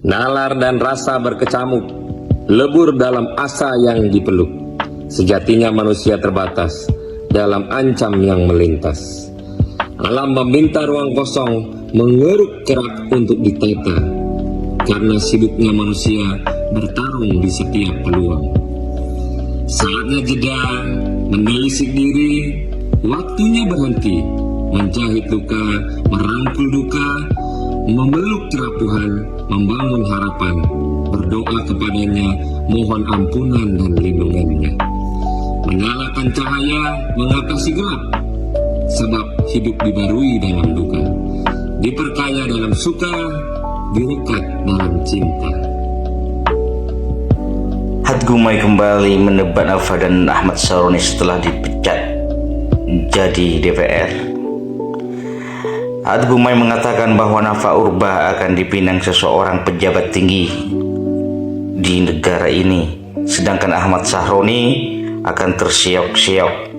Nalar dan rasa berkecamuk, lebur dalam asa yang dipeluk. Sejatinya manusia terbatas dalam ancam yang melintas. Alam meminta ruang kosong, mengeruk kerak untuk ditata. Karena sibuknya manusia bertarung di setiap peluang. Saatnya jeda, menelisik diri, waktunya berhenti, menjahit luka, merangkul duka, memeluk kerapuhan, membangun harapan, berdoa kepadanya, mohon ampunan dan lindungannya. Menyalakan cahaya, mengatasi gelap, sebab hidup dibarui dalam duka, diperkaya dalam suka, direkat dalam cinta. Hatgumai kembali menebar Nafa dan Ahmad Sahroni setelah dipecat jadi DPR. Hatgumai mengatakan bahwa Nafa Urbah akan dipinang seseorang pejabat tinggi di negara ini, sedangkan Ahmad Sahroni akan tersiok-siok.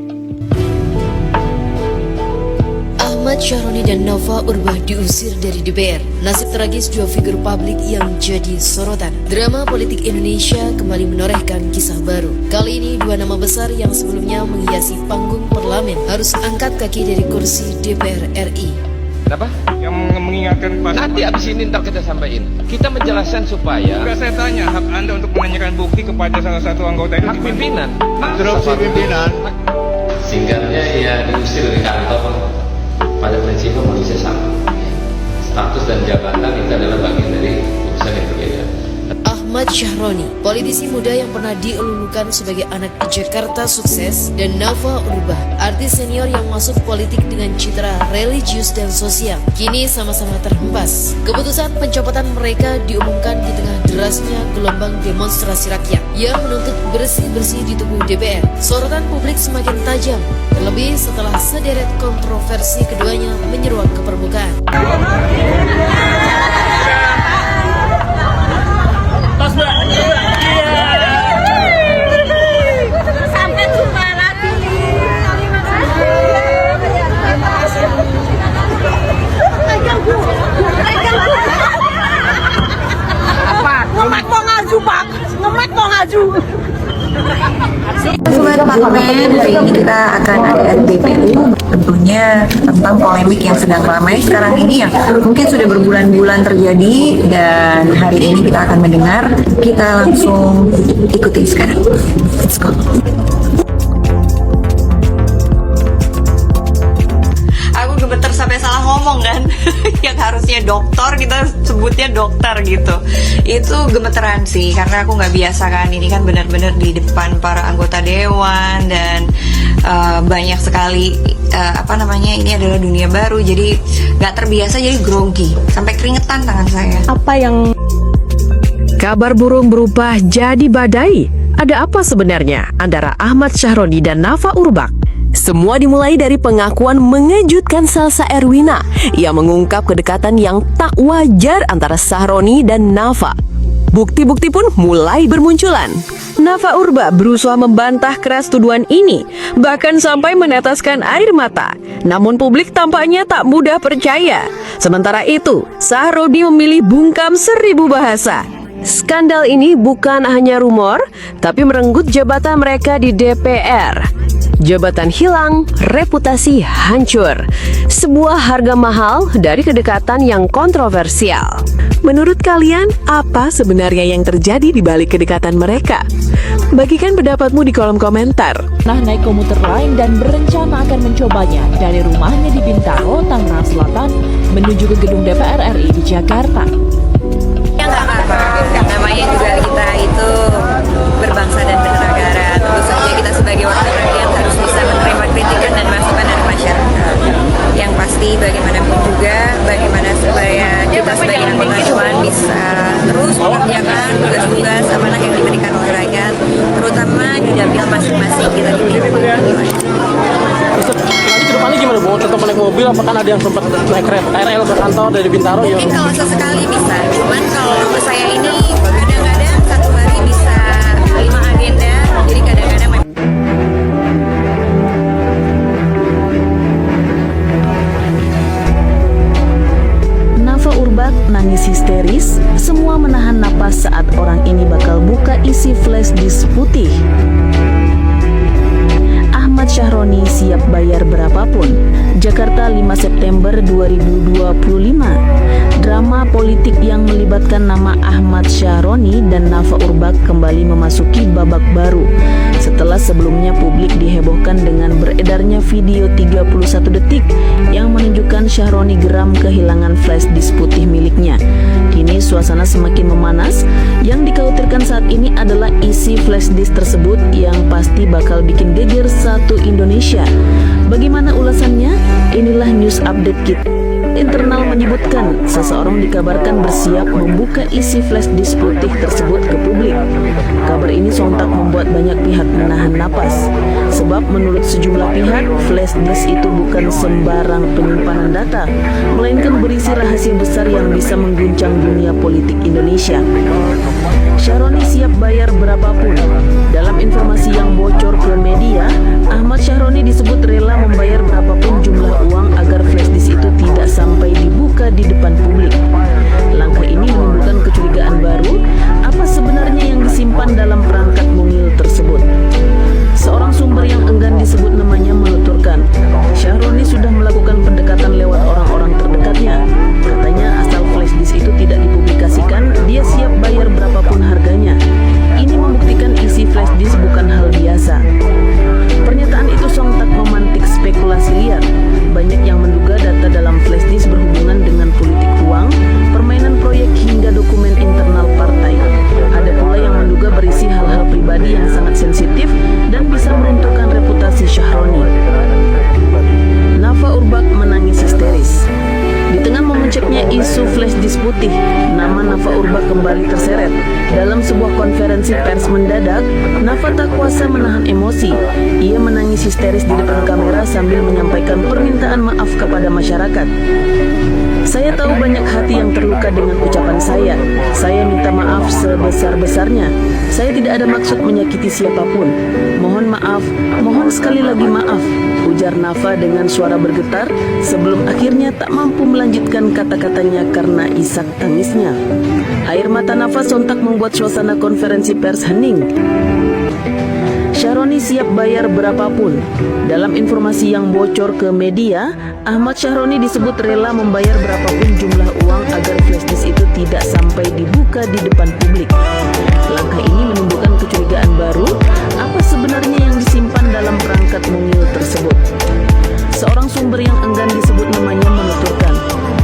Ahmad Sahroni dan Nafa Urbah diusir dari DPR. Nasib tragis dua figur publik yang jadi sorotan. Drama politik Indonesia kembali menorehkan kisah baru. Kali ini dua nama besar yang sebelumnya menghiasi panggung parlemen harus angkat kaki dari kursi DPR RI. Kenapa? Yang mengingatkan Pak. Nanti abis ini ntar kita sampaikan. Kita menjelaskan supaya Enggak, saya tanya hak Anda untuk menanyakan bukti kepada salah satu anggota itu hak pimpinan, Instruksi pimpinan. Singkatnya ya diusir dari kantor. Pada prinsipnya manusia sama. Status dan jabatan itu adalah bagian dari urusan yang berbeda. Ahmad Sahroni, politisi muda yang pernah dielulukan sebagai anak Jakarta sukses, dan Nafa Urbah, artis senior yang masuk politik dengan citra religius dan sosial, kini sama-sama terhempas. Keputusan pencopotan mereka diumumkan di tengah derasnya gelombang demonstrasi rakyat yang menuntut bersih-bersih di tubuh DPR. Sorotan publik semakin tajam, terlebih setelah sederet kontroversi keduanya menyeruak ke permukaan. Sampai jumpa lagi. Terima kasih. Ngemek mau ngaju, Pak. Ngemek mau ngaju. Sobat Parlemen, hari ini kita akan ada RPPU, tentunya tentang polemik yang sedang ramai sekarang ini yang mungkin sudah berbulan-bulan terjadi, dan hari ini kita akan mendengar. Kita langsung ikuti sekarang. Let's go. Aku gemeter sampai salah ngomong kan. Yang harusnya dokter kita sebutnya dokter gitu. Itu gemeteran sih, karena aku nggak biasa kan. Ini kan benar-benar di depan para anggota dewan dan banyak sekali ini adalah dunia baru, jadi nggak terbiasa, jadi grogi sampai keringetan tangan saya. Kabar burung berubah jadi badai. Ada apa sebenarnya antara Ahmad Sahroni dan Nafa Urbah? Semua dimulai dari pengakuan mengejutkan Salsa Erwina yang mengungkap kedekatan yang tak wajar antara Sahroni dan Nafa. Bukti-bukti pun mulai bermunculan. Nafa Urbah berusaha membantah keras tuduhan ini, bahkan sampai meneteskan air mata. Namun publik tampaknya tak mudah percaya. Sementara itu, Sahroni memilih bungkam 1000 bahasa. Skandal ini bukan hanya rumor, tapi merenggut jabatan mereka di DPR. Jabatan hilang, reputasi hancur. Sebuah harga mahal dari kedekatan yang kontroversial. Menurut kalian, apa sebenarnya yang terjadi di balik kedekatan mereka? Bagikan pendapatmu di kolom komentar. Naik komuter lain dan berencana akan mencobanya dari rumahnya di Bintaro, Tangerang Selatan menuju ke gedung DPR RI di Jakarta. Ya nggak apa-apa, namanya juga kita itu berbangsa dan bernegara. Tentu saja kita sebagai wakil rakyat harus bisa menerima kritikan dan masukan dari masyarakat. Yang pasti bagaimanapun juga, bagaimana supaya kita sebagai anggota dewan bisa terus mengerjakan tugas-tugas amanah yang diberikan oleh rakyat, terutama di dapil masing-masing kita dipilih. Depannya gimana Bu? Tetap naik mobil, apakah ada yang sempat naik KRL ke kantor dari Bintaro? Mungkin kalau sesekali bisa, cuman kalau saya ini kadang-kadang satu hari bisa 5 agenda, jadi kadang-kadang Nafa Urbah nangis histeris, semua Nafa menahan napas saat orang ini bakal buka isi flash disk putih. Ahmad Syahroni siap bayar berapapun. Jakarta 5 September 2025. Drama politik yang melibatkan nama Ahmad Syahroni dan Nafa Urbach kembali memasuki babak baru setelah sebelumnya publik dihebohkan dengan beredarnya video 31 detik yang menunjukkan Syahroni geram kehilangan flash disk putih miliknya. Kini suasana semakin memanas. Yang dikhawatirkan saat ini adalah isi flash disk tersebut yang pasti bakal bikin geger satu Indonesia. Bagaimana ulasannya? Inilah news update kita. Internal menyebutkan seseorang dikabarkan bersiap membuka isi flash disk putih tersebut ke publik. Kabar ini sontak membuat banyak pihak menahan napas. Sebab menurut sejumlah pihak, flash disk itu bukan sembarang penyimpanan data, melainkan berisi rahasia besar yang bisa mengguncang dunia politik Indonesia. Syahroni siap bayar berapapun. Dalam informasi yang bocor ke media, Ahmad Syahroni disebut rela membayar berapapun jumlah uang agar flash disk itu tidak sampai dibuka di depan publik. Langkah ini menimbulkan kecurigaan baru. Apa sebenarnya yang disimpan dalam perangkat mungil tersebut? Seorang sumber yang enggan disebut namanya menuturkan, Syahroni sudah melakukan pendekatan lewat orang-orang terdekatnya. Katanya asal flash disk itu tidak dipublikasikan, dia siap bayar berapapun harganya. Ini membuktikan isi flash disk bukan hal biasa. Pernyataan itu sontak memantik spekulasi liar. Banyak yang menduga data dalam flash disk berhubungan dengan politik uang, permainan proyek hingga dokumen internal partai. Ada pula yang menduga berisi hal-hal pribadi yang sangat sensitif dan bisa meruntuhkan reputasi Syahroni. Nafa Urbach menangis histeris. Di tengah memuncaknya isu flash disk putih, nama Nafa Urbach kembali terseret. Dalam sebuah konferensi pers mendadak, Nafa tak kuasa menahan emosi. Ia menangis histeris di depan kamera sambil menyampaikan permintaan maaf kepada masyarakat. Saya tahu banyak hati yang terluka dengan ucapan saya. Saya minta maaf sebesar-besarnya. Saya tidak ada maksud menyakiti siapapun. Mohon maaf, mohon sekali lagi maaf, ujar Nafa dengan suara bergetar sebelum akhirnya tak mampu melanjutkan kata-katanya karena isak tangisnya. Air mata Nafa sontak membuat suasana konferensi pers hening. Syahroni siap bayar berapapun. Dalam informasi yang bocor ke media, Ahmad Syahroni disebut rela membayar berapapun jumlah uang agar flash disk itu tidak sampai dibuka di depan publik. Langkah ini menimbulkan kecurigaan baru. Apa sebenarnya yang disimpan dalam perangkat mungil tersebut? Seorang sumber yang enggan disebut namanya menuturkan,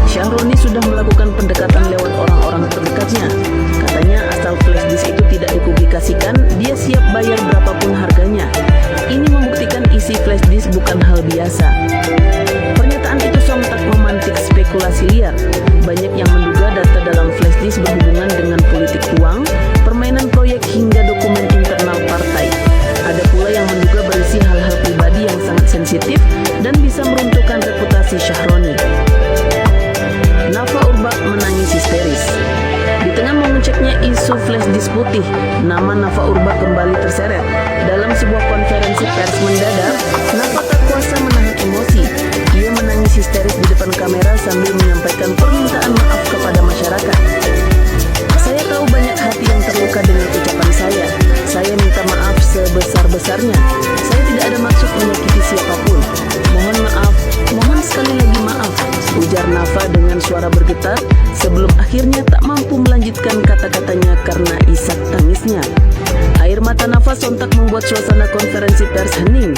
Syahroni sudah melakukan pendekatan lewat orang-orang terdekatnya. Katanya asal flash disk itu tidak dipublikasikan, dia siap bayar berapapun harganya. Ini membuktikan isi flash disk bukan hal biasa. Pernyataan itu sontak memantik spekulasi liar. Banyak yang menduga data dalam flash disk berhubungan dengan politik uang, permainan proyek hingga dokumen internal partai. Ada pula yang menduga berisi hal-hal pribadi yang sangat sensitif dan bisa meruntuhkan reputasi Syahroni. Nafa Urbach menangis histeris. Di tengah memuncaknya isu flash disk putih, nama Nafa Urbach kembali terseret. Dalam sebuah konferensi pers mendadak, Nafa tak kuasa menahan emosi. Ia menangis histeris di depan kamera sambil menyampaikan permintaan maaf kepada masyarakat. Saya tahu banyak hati yang terluka dengan ucapan saya. Saya minta maaf sebesar-besarnya. Saya tidak ada maksud menyakiti siapapun. Mohon maaf, mohon sekali lagi maaf, ujar Nafa dengan suara bergetar sebelum akhirnya tak mampu melanjutkan kata-katanya karena isak tangisnya. Air mata Nafa sontak membuat suasana konferensi pers hening.